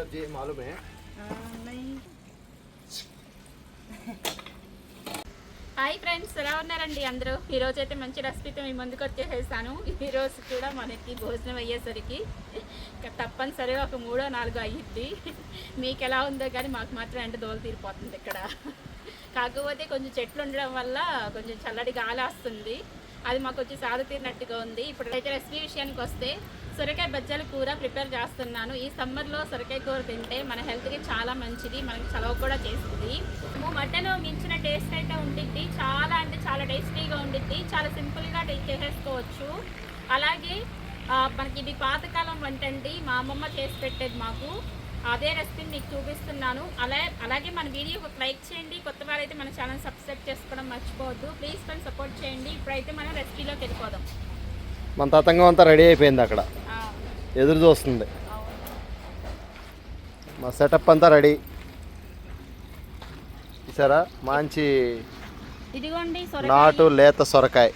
सब्जी मालूम है? नहीं। హాయ్ ఫ్రెండ్స్, ఎలా ఉన్నారండి అందరూ? ఈరోజు అయితే మంచి రెసిపీతో మీ ముందుకు వచ్చేసాను. ఈరోజు కూడా మనకి భోజనం అయ్యేసరికి తప్పనిసరిగా ఒక 3-4 అయ్యిద్ది. మీకు ఎలా ఉందో కానీ మాకు మాత్రం ఎండ దోలు తీరిపోతుంది ఇక్కడ. కాకపోతే కొంచెం చెట్లు ఉండడం వల్ల కొంచెం చల్లటి గాలి వస్తుంది. అది మాకు వచ్చి సాగు తీరినట్టుగా ఉంది. ఇప్పుడైతే రెసిపీ విషయానికి వస్తే సొరకాయ బజ్జాల కూర ప్రిపేర్ చేస్తున్నాను. ఈ సమ్మర్లో సొరకాయ కూర తింటే మన హెల్త్కి చాలా మంచిది, మనకి చలవ కూడా చేస్తుంది. మటన్ మించిన టేస్ట్ అయితే ఉంటుంది. చాలా అంటే చాలా టేస్టీగా ఉంటుంది. చాలా సింపుల్గా చేసేసుకోవచ్చు. అలాగే మనకి ఇది పాతకాలం వంట అండి. మా అమ్మమ్మ చేసి పెట్టేది మాకు. అదే రెసిపీని మీకు చూపిస్తున్నాను. అలాగే మన వీడియోకి ఒక లైక్ చేయండి. కొత్త వారైతే మన ఛానల్ సబ్స్క్రైబ్ చేసుకోవడం మర్చిపోవద్దు. ప్లీజ్ ఫ్రెండ్స్ సపోర్ట్ చేయండి. ఇప్పుడైతే మనం రెసిపీలోకి వెళ్ళిపోదాం. మన తతంగం అంతా రెడీ అయిపోయింది, అక్కడ ఎదురు చూస్తుంది. మా సెటప్ అంతా రెడీ. చూసారా, మంచి ఇదిగోండి నాటు లేత సొరకాయ.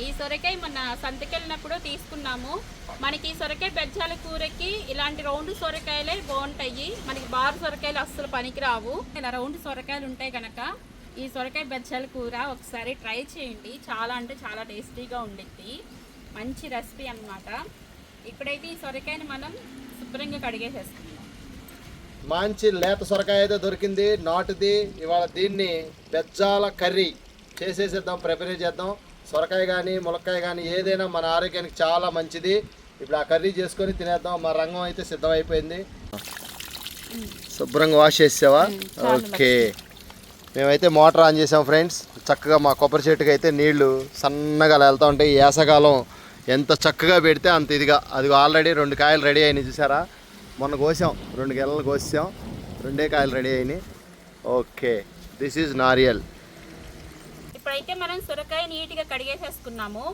ఈ సొరకాయ మన సంతకెళ్ళినప్పుడు తీసుకున్నాము. మనకి సొరకాయ బెజ్జాల కూరకి ఇలాంటి రౌండ్ సొరకాయలే బాగుంటాయి. మనకి బారు సొరకాయలు అస్సలు పనికిరావు. ఇలా రౌండ్ సొరకాయలు ఉంటాయి కనుక ఈ సొరకాయ బెజ్జాల కూర ఒకసారి ట్రై చేయండి. చాలా అంటే చాలా టేస్టీగా ఉండిద్ది. మంచి రెసిపీ అన్నమాట. ఇప్పుడైతే ఈ సొరకాయని మనం శుభ్రంగా కడిగేసేసుకుందాం. మంచి లేత సొరకాయ అయితే దొరికింది, నాటుది. ఇవాళ దీన్ని బెజ్జాల కర్రీ చేసేసేద్దాం, ప్రిపేర్ చేద్దాం. సొరకాయ కానీ ములక్కాయ కానీ ఏదైనా మన ఆరోగ్యానికి చాలా మంచిది. ఇప్పుడు ఆ కర్రీ చేసుకొని తినేద్దాం. మా రంగం అయితే సిద్ధమైపోయింది. శుభ్రంగా వాష్ చేసావా? ఓకే. మేమైతే మోటార్ ఆన్ చేసాం ఫ్రెండ్స్. చక్కగా మా కొబ్బరి చెట్టుకి అయితే నీళ్లు సన్నగా వెళ్తూ ఉంటాయి. వేసవకాలం ఎంత చక్కగా పెడితే అంత ఇదిగా. అది ఆల్రెడీ 2 కాయలు రెడీ అయినాయి, చూసారా? మొన్న కోసాం, 2 గెలలు కోసాం, 2 కాయలు రెడీ అయినాయి. Okay, this is nariyal. ఇప్పుడైతే మనం సొరకాయ నీట్గా కడిగేసేసుకున్నాము.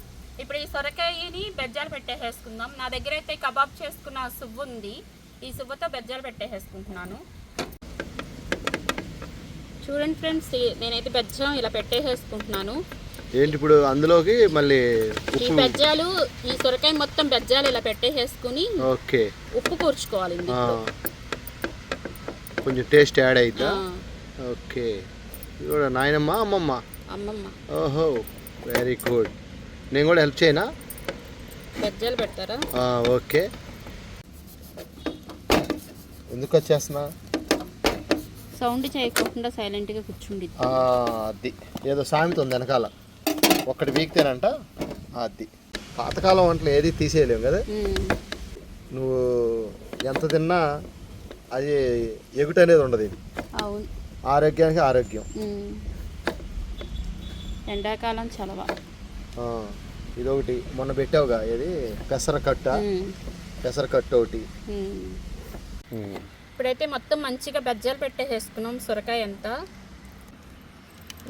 ఇప్పుడు ఈ సొరకాయని బెజ్జాలు పెట్టేసేసుకుందాం. నా దగ్గర అయితే కబాబ్ చేసుకున్న సువ్వు ఉంది. ఈ సువ్వుతో బెజ్జాలు పెట్టేసేసుకుంటున్నాను. చూడండి ఫ్రెండ్స్, నేనైతే బెజ్జం ఇలా పెట్టేసేసుకుంటున్నాను. ఏంటి ఇప్పుడు అందులోకి మళ్ళీ ఈ బెజ్జాలు, ఈ సొరకాయ మొత్తం బెజ్జాలు ఇలా పెట్టేసేసుకుని ఓకే ఉప్పు కూర్చుకోవాలి. కొంచెం టేస్ట్ యాడ్ అవుతా. ఓకే. ఇది నాయనమ్మ అమ్మమ్మ? అమ్మమ్మ. ఓహో, వెరీ గుడ్. నేను కూడా హెల్ప్ చేయనా? బెజ్జాలు పెడతారా? ఓకే. ఎందుకు వచ్చేస్తున్నా? సౌండ్ చేయకుండా సైలెంట్గా కూర్చుండి. అది ఏదో సామెత ఉంది వెనకాల, ఒక్కటి వీక్తేనంట. అది పాతకాలం వంటలు ఏది తీసేయలేము కదా. నువ్వు ఎంత తిన్నా అది ఎగుట అనేది ఉండదు. ఇది అవును, ఆరోగ్యానికి ఆరోగ్యం. ఎండాకాలం చలవ. ఇదొకటి మొన్న పెట్టావుగా, ఇది పెసరకట్టు ఒకటి. ఇప్పుడైతే మొత్తం మంచిగా బెజ్జాలు పెట్టేసేసుకున్నాం సొరకాయ అంతా.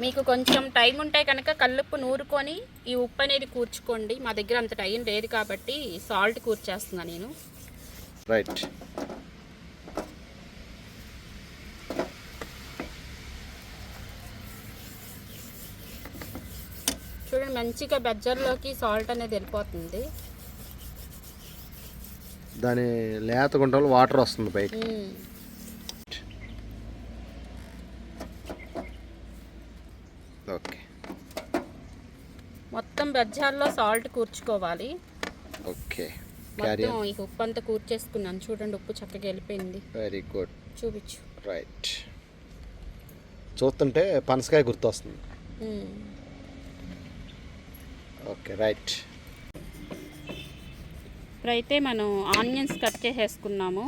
మీకు కొంచెం టైం ఉంటే కనుక కల్లుప్పు నూరుకొని ఈ ఉప్పు అనేది కూర్చుకోండి. మా దగ్గర అంత టైం లేదు కాబట్టి సాల్ట్ కూర్చేస్తున్నా నేను. రైట్. చూడండి, మంచిగా బెజ్జాల్లోకి సాల్ట్ అనేది వెళ్ళిపోతుంది. దాని లేత గుంటలో వాటర్ వస్తుంది బయట. ఓకే. మొత్తం బెజ్జాల్లో సాల్ట్ కూర్చుకోవాలి. ఓకే. మొత్తం ఈ ఉప్పు అంతా కూర్చేసుకున్నాను. చూడండి, ఉప్పు చక్కగా వెళ్ళిపోయింది. Very good. చూపించు. రైట్. చూస్తుంటే పనసకాయ గుర్తొస్తుంది. Okay, right. ఇప్పుడైతే మనం ఆనియన్స్ కట్ చేసేసుకున్నాము.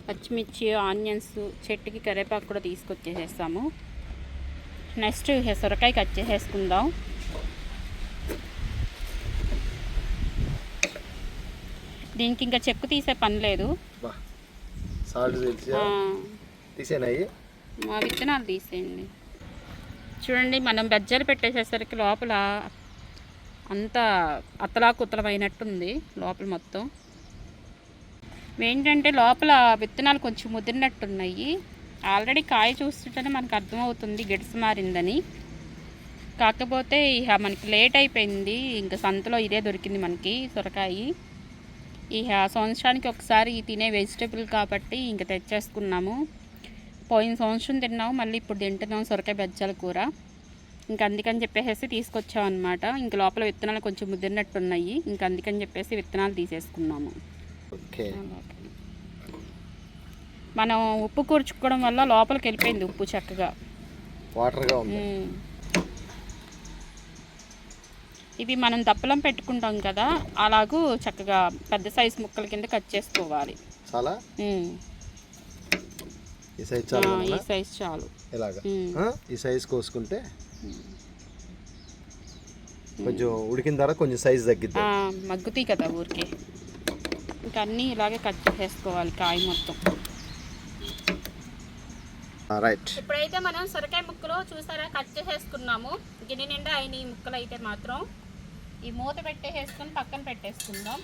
పచ్చిమిర్చి, ఆనియన్స్, చెట్టుకి కరివేపాకు కూడా తీసుకొచ్చేసేస్తాము. నెక్స్ట్ సొరకాయ కట్ చేసేసుకుందాం. దీనికి ఇంకా చెక్కు తీసే పని లేదు. మా విత్తనాలు తీసేయండి. చూడండి, మనం బెజ్జాలు పెట్టేసేసరికి లోపల అంతా అత్తలాకుత్తలమైనట్టుంది. లోపల మొత్తం ఏంటంటే లోపల విత్తనాలు కొంచెం ముదిరినట్టున్నాయి. ఆల్రెడీ కాయ చూస్తుంటేనే మనకు అర్థమవుతుంది గిడస మారిందని. కాకపోతే ఇక మనకి లేట్ అయిపోయింది. ఇంకా సంతలో ఇదే దొరికింది మనకి సొరకాయ. ఈ సంవత్సరానికి ఒకసారి తినే వెజిటేబుల్ కాబట్టి ఇంక తెచ్చేసుకున్నాము. పోయిన సంవత్సరం తిన్నాము, మళ్ళీ ఇప్పుడు తింటున్నాం సొరకాయ బజ్జాల కూర. ఇంక అందుకని చెప్పేసి తీసుకొచ్చాం అనమాట. ఇంక లోపల విత్తనాలు కొంచెం ముదిరినట్టు ఉన్నాయి, ఇంక అందుకని చెప్పేసి విత్తనాలు తీసేసుకున్నాము. ఓకే, మనం ఉప్పు కూర్చుకోవడం వల్ల లోపలికి వెళ్ళిపోయింది ఉప్పు చక్కగా, వాటర్గా ఉంది. ఇవి మనం దప్పలం పెట్టుకుంటాం కదా, అలాగూ చక్కగా పెద్ద సైజు ముక్కల కింద కట్ చేసుకోవాలి. చాలా ఈ సైజ్ చాలు, ఈ సైజ్ చాలు. ఇలాగా ఈ సైజ్ కోసుకుంటే కొంచెం ఉడికిన తర్వాత కొంచెం సైజ్ తగ్గిద్ది, మగ్గుతాయి కదా ఊరికే. ఇంకా అన్నీ ఇలాగే కట్ చేసేసుకోవాలి కాయ మొత్తం. రైట్. ఇప్పుడైతే మనం సొరకాయ ముక్కలు చూసారా కట్ చేసేసుకున్నాము. గిన్నె నిండా అయిన ఈ ముక్కలు అయితే మాత్రం ఈ మూత పెట్టేసుకొని పక్కన పెట్టేసుకుందాం.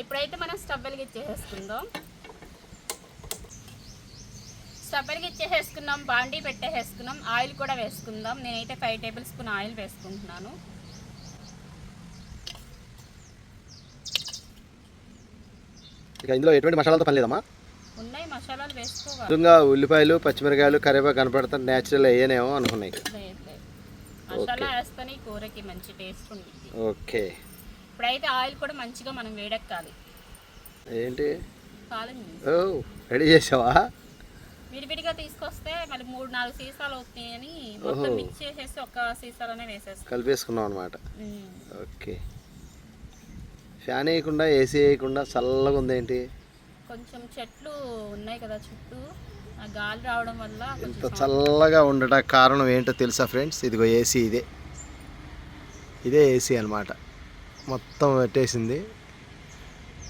ఇప్పుడైతే మనం స్టవ్ వెలిగించేసుకుందాం. స్టవ్ వెలిగించేసుకున్నాం, బాండీ పెట్టేసుకున్నాం, ఆయిల్ కూడా వేసుకుందాం. నేనైతే 5 టేబుల్ స్పూన్ ఆయిల్ వేసుకుంటున్నాను. ఇక ఇందులో ఎటువంటి మసాలాతో పని లేదమ్మా? ఉన్నాయి, మసాలాలు వేసుకోవాలి. నిజంగా ఉల్లిపాయలు, పచ్చిమిరకాయలు, కరివేపాకు కనపడతా న్యాచురల్ అయ్యేనేమో అనుకున్నాయి. మసాలా వేస్తేనే కూరకి మంచి టేస్ట్ ఉంటుంది. ఓకే, ఇప్పుడైతే ఆయిల్ కూడా మంచిగా మనం వేడెక్కాలి. ఏంటి కాలండి, ఓ రెడీ చేసావా? విడివిడిగా తీసుకొస్తే మళ్ళీ 3-4 సీసాలు అవుతాయని మొత్తం మిక్స్ చేసేసి ఒక సీసాలోనే వేసేస్తాం, కలిపేసుకున్నాం అనమాట. ఓకే, ఫ్యాన్ వేయకుండా ఏసీ వేయకుండా చల్లగా ఉందేంటి? కొంచెం చెట్లు ఉన్నాయి కదా చుట్టూ, ఆ గాలి రావడం వల్ల ఇంత చల్లగా ఉండటానికి కారణం ఏంటో తెలుసా ఫ్రెండ్స్? ఇదిగో ఏసీ, ఇదే ఏసీ అనమాట. మొత్తం పెట్టేసింది.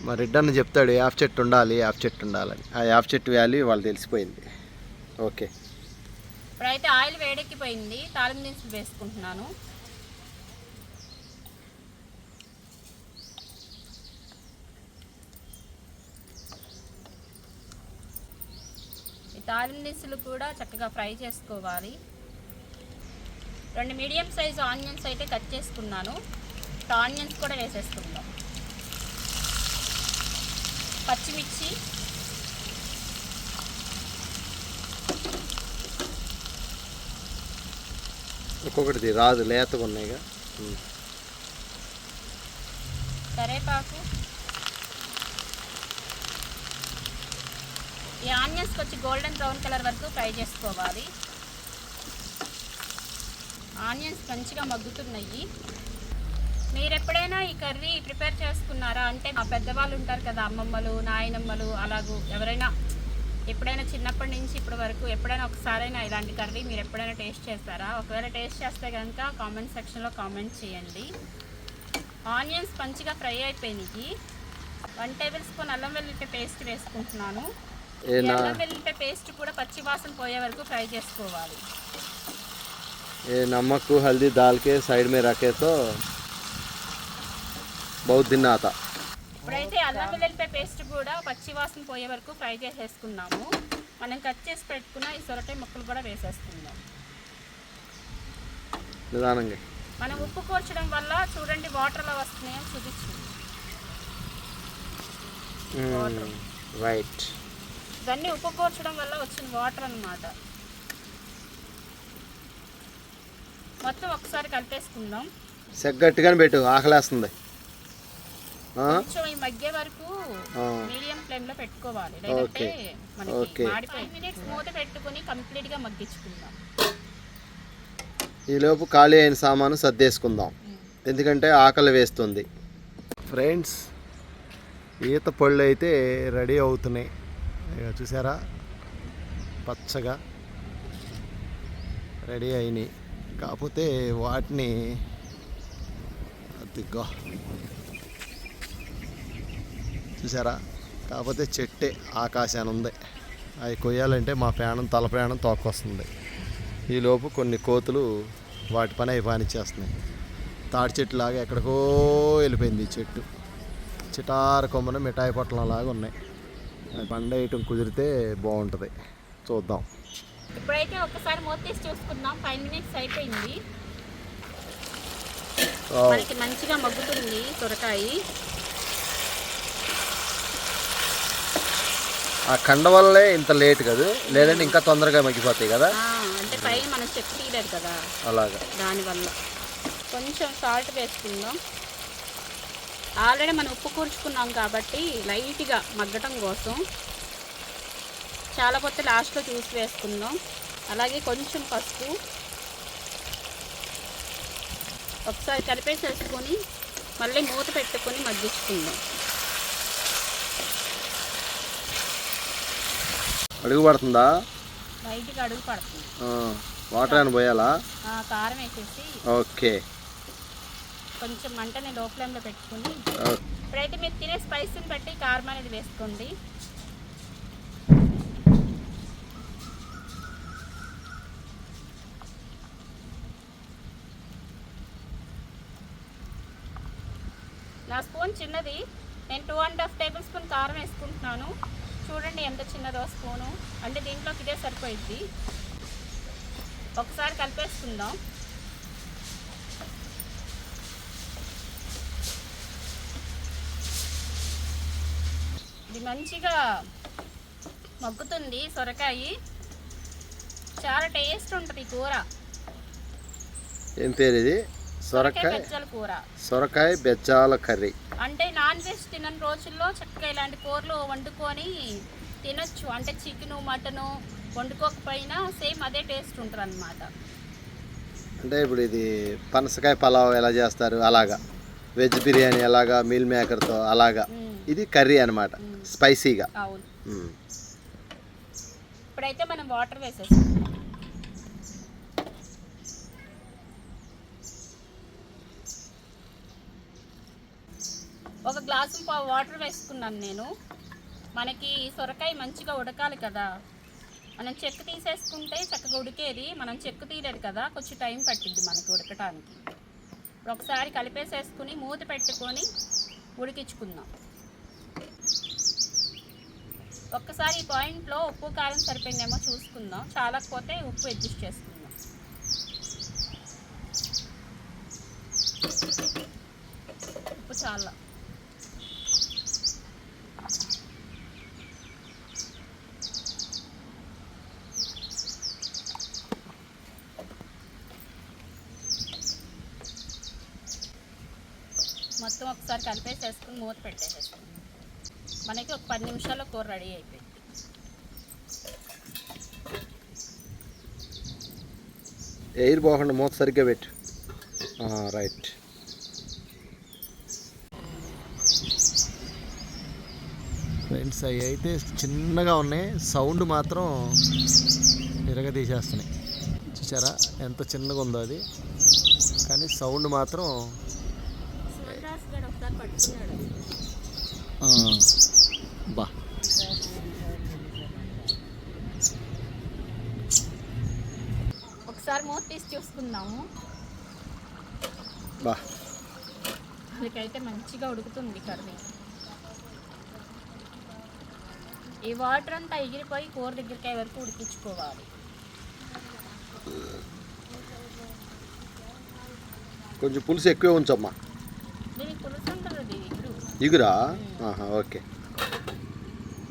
మా రెడ్డన్న చెప్తాడు యాప్ చెట్టు ఉండాలి, యాప్ చెట్టు ఉండాలని. ఆ యాప్ చెట్టు వాల్యూ వాళ్ళు తెలిసిపోయింది. ఓకే, ఇప్పుడైతే ఆయిల్ వేడెక్కిపోయింది, తాలింపు దినుసులు వేసుకుంటున్నాను. ఈ తాలింపు దినుసులు కూడా చక్కగా ఫ్రై చేసుకోవాలి. 2 మీడియం సైజు ఆనియన్స్ అయితే కట్ చేసుకున్నాను. ఆనియన్స్ కూడా వేసేసుకుందాం. పచ్చిమిర్చి, ఒక్కొక్కటి రాదు, లేతగా ఉన్నాయిగా. కరివేపాకు. ఈ ఆనియన్స్ వచ్చి గోల్డెన్ బ్రౌన్ కలర్ వరకు ఫ్రై చేసుకోవాలి. ఆనియన్స్ మంచిగా మగ్గుతున్నాయి. మీరు ఎప్పుడైనా ఈ కర్రీ ప్రిపేర్ చేసుకున్నారా? అంటే మా పెద్దవాళ్ళు ఉంటారు కదా, అమ్మమ్మలు, నాయనమ్మలు, అలాగూ ఎవరైనా ఎప్పుడైనా చిన్నప్పటి నుంచి ఇప్పటి వరకు ఎప్పుడైనా ఒకసారైనా ఇలాంటి కర్రీ మీరు ఎప్పుడైనా టేస్ట్ చేస్తారా? ఒకవేళ టేస్ట్ చేస్తే కనుక కామెంట్ సెక్షన్లో కామెంట్ చేయండి. ఆనియన్స్ మంచిగా ఫ్రై అయిపోయినాయి. 1 టేబుల్ స్పూన్ అల్లం వెల్లుల్లి పేస్ట్ వేసుకుంటున్నాను. అల్లం వెల్లుల్లి పేస్ట్ కూడా పచ్చి వాసన పోయే వరకు ఫ్రై చేసుకోవాలి. నమ్మక్ హల్దీ దాల్ కే సైడ్ మే రखे तो बहुत दिन आता. ఇప్పుడైతే అల్లం వెల్లుల్లి పేస్ట్ కూడా పచ్చి వాసన పోయే వరకు ఫ్రై చేసేసుకున్నాము. మనం కట్ చేసి పెట్టుకున్న ఈ సొరకాయ ముక్కలు కూడా వేసేసుకుందాం నిదానంగా. మనం ఉప్పు కూర్చడం వల్ల చూడండి వాటర్ అలా వస్తున్నాయో చూపించండి. రైట్, దాన్ని ఉప్పు కూర్చడం వల్ల వచ్చిన వాటర్ అన్నమాట. మొత్తం ఒకసారి కలిపేసుకుందాం. గట్టిగానే పెట్టు, ఆకలేస్తుంది. కొంచెం ఈ మధ్య వరకు మీడియం ఫ్లేమ్ లో పెట్టుకోవాలి, లేదంటే మనకి మాడిపోయి 5 మినిట్స్ మూత పెట్టుకొని కంప్లీట్ గా మగ్గించుకుందాం. ఈలోపు ఖాళీ అయిన సామాను సర్దేసుకుందాం, ఎందుకంటే ఆకలి వేస్తుంది. ఫ్రెండ్స్, ఈత పళ్ళు అయితే రెడీ అవుతున్నాయి. చూసారా, పచ్చగా రెడీ అయినాయి. కాకపోతే వాటిని అదిగో చూసారా, కాకపోతే చెట్టే ఆకాశాన్ని ఉంది. అవి కొయ్యాలంటే మా తల ప్రయాణం తోకొస్తుంది. ఈలోపు కొన్ని కోతులు వాటి పని అవి పానిచ్చేస్తున్నాయి. తాటి చెట్టు లాగా ఎక్కడికో వెళ్ళిపోయింది ఈ చెట్టు. చిటార కొమ్మన మిఠాయి పొట్లం లాగా ఉన్నాయి. పండ వేయటం కుదిరితే బాగుంటుంది, చూద్దాం. ఇప్పుడైతే ఒకసారి మూత తీసి చూసుకుందాం. 5 మినిట్స్ అయిపోయింది. మనకి మంచిగా మగ్గుతుంది సొరకాయ. ఆ కండ వల్లే ఇంత లేట్ కదా, లేదంటే ఇంకా తొందరగా మగ్గిపోతాయి కదా. అంటే పైన మనం చెక్ తీయలేదు కదా, అలాగా దానివల్ల. కొంచెం సాల్ట్ వేసుకుందాం. ఆల్రెడీ మనం ఉప్పు కూర్చుకున్నాం కాబట్టి లైట్గా మగ్గటం కోసం. చాలా కొత్త లాస్ట్లో చూసి వేసుకుందాం. అలాగే కొంచెం పసుపు ఒకసారి కలిపేసేసుకొని మళ్ళీ మూత పెట్టుకొని మగ్గించుకుందాం. అడుగు పడుతుందా? లైట్గా అడుగు పడుతుంది. వాటర్ అని పోయాలా? కారం వేసేసి ఓకే. కొంచెం మంటని లో ఫ్లేమ్లో పెట్టుకుని ఇప్పుడైతే మీరు తినే స్పైసీని బట్టి కారం అనేది వేసుకోండి. నా స్పూన్ చిన్నది, నేను 2.5 టేబుల్ స్పూన్ కారం వేసుకుంటున్నాను. చూడండి ఎంత చిన్నదో స్పూను, అంటే దీంట్లోకి ఇదే సరిపోయిద్ది. ఒకసారి కలిపేసుకుందాం. ఇది మంచిగా మగ్గుతుంది సొరకాయ. చాలా టేస్ట్ ఉంటుంది ఈ కూర. ఏం పేరు ఇది? సొరకాయ బెజ్జాల కూర. సొరకాయ బెజ్జాల కర్రీ. అంటే నాన్ వెజ్ తినని రోజుల్లో చక్కగా ఇలాంటి కూరలు వండుకొని తినొచ్చు. అంటే చికెను మటను వండుకోకపోయినా సేమ్ అదే టేస్ట్ ఉంటుంది అన్నమాట. అంటే ఇప్పుడు ఇది పనసకాయ పలావ్ ఎలా చేస్తారు అలాగా, వెజ్ బిర్యానీ అలాగా, మీల్ మేకర్తో అలాగా, ఇది కర్రీ అనమాట, స్పైసీగా. అవును. ఇప్పుడైతే మనం వాటర్ వేసేస్తాం. ఒక గ్లాసు వాటర్ వేసుకున్నాను నేను. మనకి సొరకాయ మంచిగా ఉడకాలి కదా, మనం చెక్కు తీసేసుకుంటే చక్కగా ఉడికేది. మనం చెక్కు తీయలేదు కదా, కొంచెం టైం పట్టింది మనకి ఉడకటానికి. ఒకసారి కలిపేసేసుకుని మూత పెట్టుకొని ఉడికించుకుందాం. ఒక్కసారి ఈ పాయింట్లో ఉప్పు కారం సరిపోయిందేమో చూసుకుందాం. చాలకపోతే ఉప్పు అడ్జస్ట్ చేసుకుందాం. ఉప్పు చాలా. మొత్తం ఒకసారి కలిపేసేసుకుని మూత పెట్టేసేసుకుని మనకి ఒక 10 నిమిషాల్లో కూర రెడీ అయిపోయింది. ఎయిర్ పోకుండా మూత సరిగ్గా పెట్టు. రైట్. ఫ్రెండ్స్, అవి అయితే చిన్నగా ఉన్నాయి, సౌండ్ మాత్రం తీసేస్తున్నాయి. చూసారా ఎంత చిన్నగా ఉందో అది, కానీ సౌండ్ మాత్రం బా. ఒకసారి మూత తీసి చూసుకుందాము. బా, మీకైతే మంచిగా ఉడుకుతుంది కర్రీ. ఈ వాటర్ అంతా ఎగిరిపోయి కూర దగ్గరికి వరకు ఉడికించుకోవాలి. కొంచెం పులుసు ఎక్కువ ఉంచమ్మా. దీనికి పులుసు ఉంటుంది, ఇగురా. ఓకే.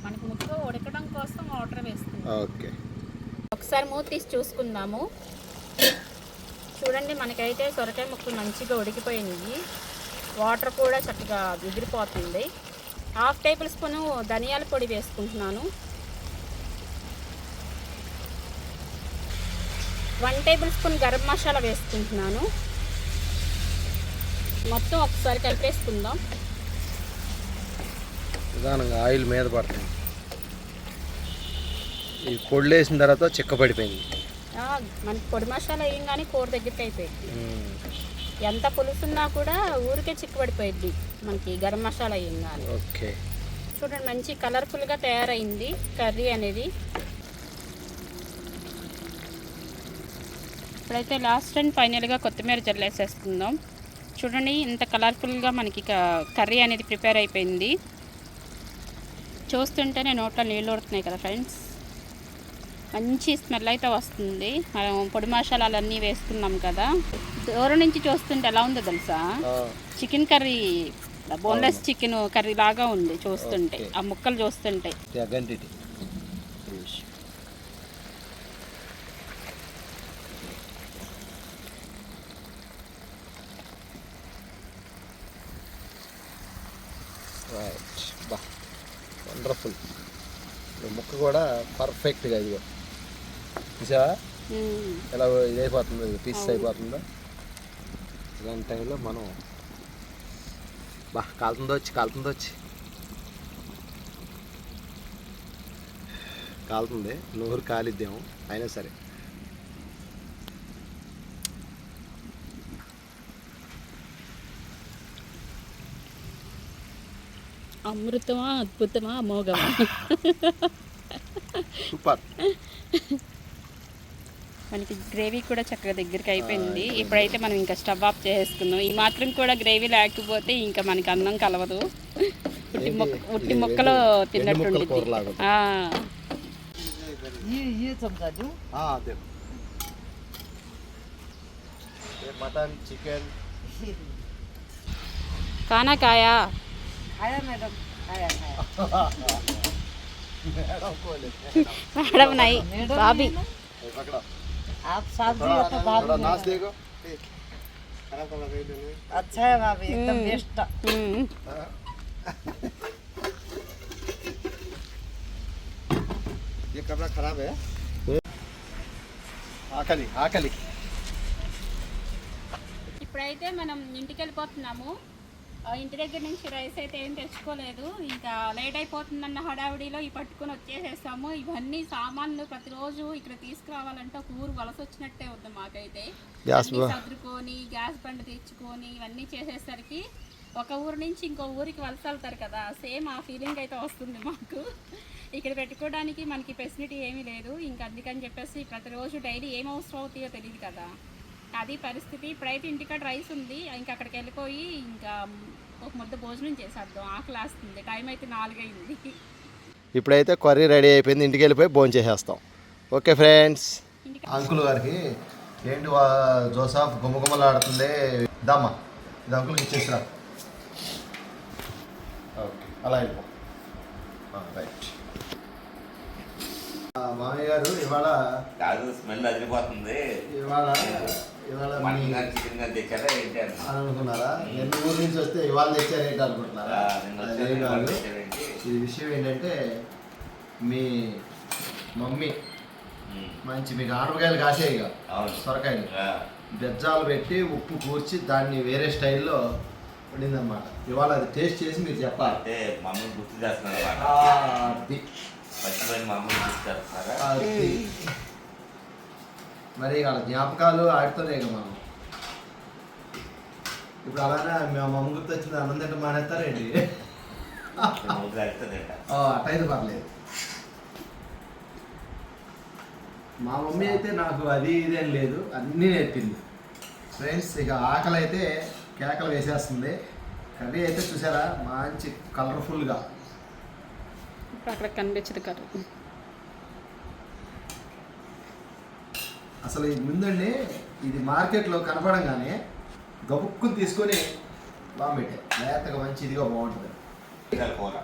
మనకి ముక్క ఉడకడం కోసం వాటర్ వేస్తుంది. ఓకే. ఒకసారి మూత తీసి చూసుకుందాము. చూడండి, మనకైతే సొరకాయ ముక్కలు మంచిగా ఉడికిపోయినాయి. వాటర్ కూడా చక్కగా ఎగిరిపోతుంది. 1/2 టేబుల్ స్పూను ధనియాల పొడి వేసుకుంటున్నాను. 1 టేబుల్ స్పూన్ గరం మసాలా వేసుకుంటున్నాను. మొత్తం ఒకసారి కలిపేసుకుందాం. నిదానంగా ఆయిల్ మీద పడుతుంది. ఈ పొడి వేసిన తర్వాత చిక్కపడిపోయింది. మనకి పొడి మసాలా వేయంగానే కూర దగ్గరికి అయిపోయింది. ఎంత పులుసున్నా కూడా ఊరికే చిక్కబడిపోయింది మనకి గరం మసాలా వేయంగానే. ఓకే. చూడండి, మంచి కలర్ఫుల్గా తయారైంది కర్రీ అనేది. ఇప్పుడైతే లాస్ట్ అండ్ ఫైనల్గా కొత్తిమీర జల్లేసేసుకుందాం. చూడండి, ఇంత కలర్ఫుల్గా మనకి కర్రీ అనేది ప్రిపేర్ అయిపోయింది. చూస్తుంటేనే నోట్లో నీళ్ళు ఊరుతున్నాయి కదా ఫ్రెండ్స్. మంచి స్మెల్ అయితే వస్తుంది. మనం పొడి మసాలాలు అన్నీ వేసుకున్నాం కదా. దూరం నుంచి చూస్తుంటే ఎలా ఉందో తెలుసా, chicken curry, boneless chicken curry లాగా ఉంది చూస్తుంటే. ఆ ముక్కలు చూస్తుంటే రైట్ బా వండర్ఫుల్. ముక్క కూడా పర్ఫెక్ట్గా ఇదిగో చూసావా ఎలా ఇదైపోతుందో, పీసెస్ అయిపోతుందో. ఇలాంటి టైంలో మనం బా కాలుతుందో వచ్చి కాలుతుంది, నోరు కాలిద్దాము అయినా సరే. అమృతమా అద్భుతమా అమోఘమా. సూపర్. మనకి గ్రేవీ కూడా చక్కగా దగ్గరికి అయిపోయింది. ఇప్పుడైతే మనం ఇంకా స్టవ్ ఆఫ్ చేసుకుందాం. ఈ మాత్రం కూడా గ్రేవీ లేకపోతే ఇంకా మనకి అన్నం కలవదు. ఉట్టి ముక్కలో తిన్నట్టుండి. మటన్ చికెన్ खाना खाया मैडम मैडम नहीं भाभी आप सब्जी तो भाभी नाच देखो अच्छा है भाभी एकदम बेस्ट ये कपड़ा खराब है. ఆకలి ఆకలి. ఇప్పుడైతే మనం ఇంటికి వెళ్ళిపోతున్నాము. ఇంటి దగ్గర నుంచి రైస్ అయితే ఏం తెచ్చుకోలేదు. ఇంకా లేట్ అయిపోతుందన్న హడావిడిలో ఈ పట్టుకొని వచ్చేసేస్తాము. ఇవన్నీ సామాన్లు ప్రతిరోజు ఇక్కడ తీసుకురావాలంటే ఒక ఊరు వలస వచ్చినట్టే ఉంది మాకైతే. సర్దుకొని గ్యాస్ బండ్ తెచ్చుకొని ఇవన్నీ చేసేసరికి ఒక ఊరు నుంచి ఇంకో ఊరికి వలస వెళ్తారు కదా, సేమ్ ఆ ఫీలింగ్ అయితే వస్తుంది మాకు. ఇక్కడ పెట్టుకోవడానికి మనకి ఫెసిలిటీ ఏమీ లేదు. ఇంకా అందుకని చెప్పేసి ప్రతిరోజు డైలీ ఏం అవసరం అవుతాయో తెలియదు కదా, అది పరిస్థితి. ఇప్పుడైతే ఇంటికాడ రైస్ ఉంది, ఇంకా అక్కడికి వెళ్ళిపోయి ఇంకా ఒక ముద్ద భోజనం చేసేద్దాం. ఆకలి వేస్తుంది. టైం అయితే 4 అయింది. ఇప్పుడైతే కర్రీ రెడీ అయిపోయింది, ఇంటికి వెళ్ళిపోయి భోజనం చేసేస్తాం. Okay friends. అంకుల్ గారికి ఏంటి జోసాఫ్ గుమ్మగుమ్మలాడుతుంది. దమ్మా ఇది అంకుల్కి ఇచ్చేసిరా. ఓకే అలా అయిపో. రైట్. మామయ్య గారు ఇవాళ కాదు స్మెల్ అదిరిపోతుంది. ఇవాళ చికెన్ గా తెచ్చారా ఏంటి అని అనుకున్నారా? ఎన్ని ఊరి నుంచి వస్తే ఇవాళ తెచ్చారు ఏంటి అనుకుంటున్నారా? అదే కాదు. ఇది విషయం ఏంటంటే మీ మమ్మీ మంచి మీకు ఆనపకాయలు కాసేయి ఇక సొరకాయలు బెజ్జాలు పెట్టి ఉప్పు కూర్చి దాన్ని వేరే స్టైల్లో వండిందన్నమాట. ఇవాళ అది టేస్ట్ చేసి మీరు చెప్పాలి. అంటే మమ్మల్ని గుర్తు చేస్తున్నారు. అది మర్చిపోయిన మమ్మల్ని గుర్తు చేస్తున్నారా? అది మరి వాళ్ళ జ్ఞాపకాలు ఆడితోనే ఇక మనం. ఇప్పుడు అలానే మా మమ్మ గుర్తు వచ్చింది అన్నం తింటే మానేస్తారేంటి? అట్టయితే పర్లేదు. మా మమ్మీ అయితే నాకు అది ఇదేం లేదు, అన్నీ నేర్పింది. ఫ్రెండ్స్ ఇక ఆకలి అయితే కేకలు వేసేస్తుంది. కర్రీ అయితే చూసారా మంచి కలర్ఫుల్గా అక్కడ కనిపించదు కర్రీ. అసలు ఇది ముందండి ఇది మార్కెట్లో కనపడంగానే గబుక్కుని తీసుకొని బాగుపెట్టే లేతగా మంచి ఇదిగా బాగుంటుంది కూర.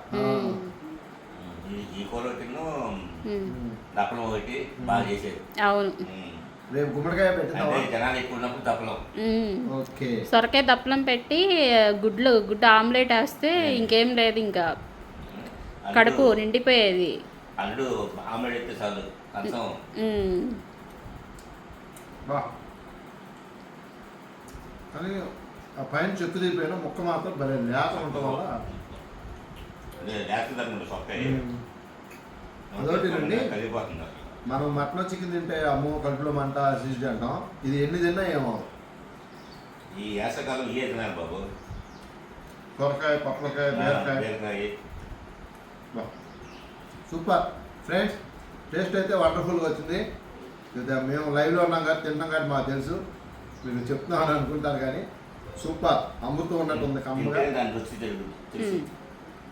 ఈ కూర ఒకటి దప్పలం ఒకటి బాగా చేసేది. అవును. రేపు గుమ్మడికాయ పెట్టిందా? జనాలు ఎక్కువ ఉన్నప్పుడు దప్పలం. ఓకే. సొరకాయ దప్పలం పెట్టి గుడ్డు ఆమ్లెట్ వేస్తే ఇంకేం లేదు, ఇంకా కడుపు నిండిపోయేది. అల్లుడు ఆమ్లెట్ అయితే చాలు కంచం. కానీ ఆ పైన చెక్కు తీరిపోయినా ముక్క మాత్రం భలే లేత ఉండటం వల్ల అదొకటి రండి. మనం మటన్ చికెన్ తింటే అమ్మో కడుపులో మంట సీజీ అంటాం. ఇది ఎన్ని తిన్నా ఏమో. ఈ వేసవకాలం ఇవే తినాలి బాబు. సొరకాయ, పప్పలకాయ, బీరకాయ. Super friends. టేస్ట్ అయితే వండర్ఫుల్గా వచ్చింది. మేము లైవ్లో ఉన్నాం కాబట్టి తింటాం కాబట్టి మాకు తెలుసు, మీరు చెప్తున్నామని అనుకుంటారు కానీ సూపర్ అమృతం ఉన్నట్టు ఉంది. కమ్మగా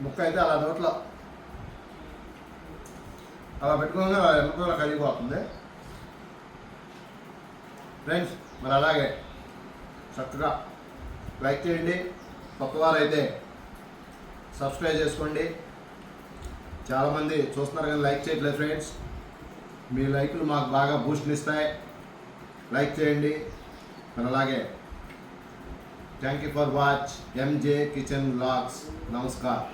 ముక్క అయితే అలా నోట్లో అలా పెట్టుకోగా ఎన్నో కరిగిపోతుంది ఫ్రెండ్స్. మరి అలాగే చక్కగా లైక్ చేయండి, కొత్తవారు అయితే సబ్స్క్రైబ్ చేసుకోండి. చాలామంది చూస్తున్నారు కానీ లైక్ చేయట్లేదు ఫ్రెండ్స్. మీ లైక్లు మాకు బాగా బూస్ట్ని ఇస్తాయి. లైక్ చేయండి. మరి అలాగే thank you for watch MJ kitchen vlogs. నమస్కారం.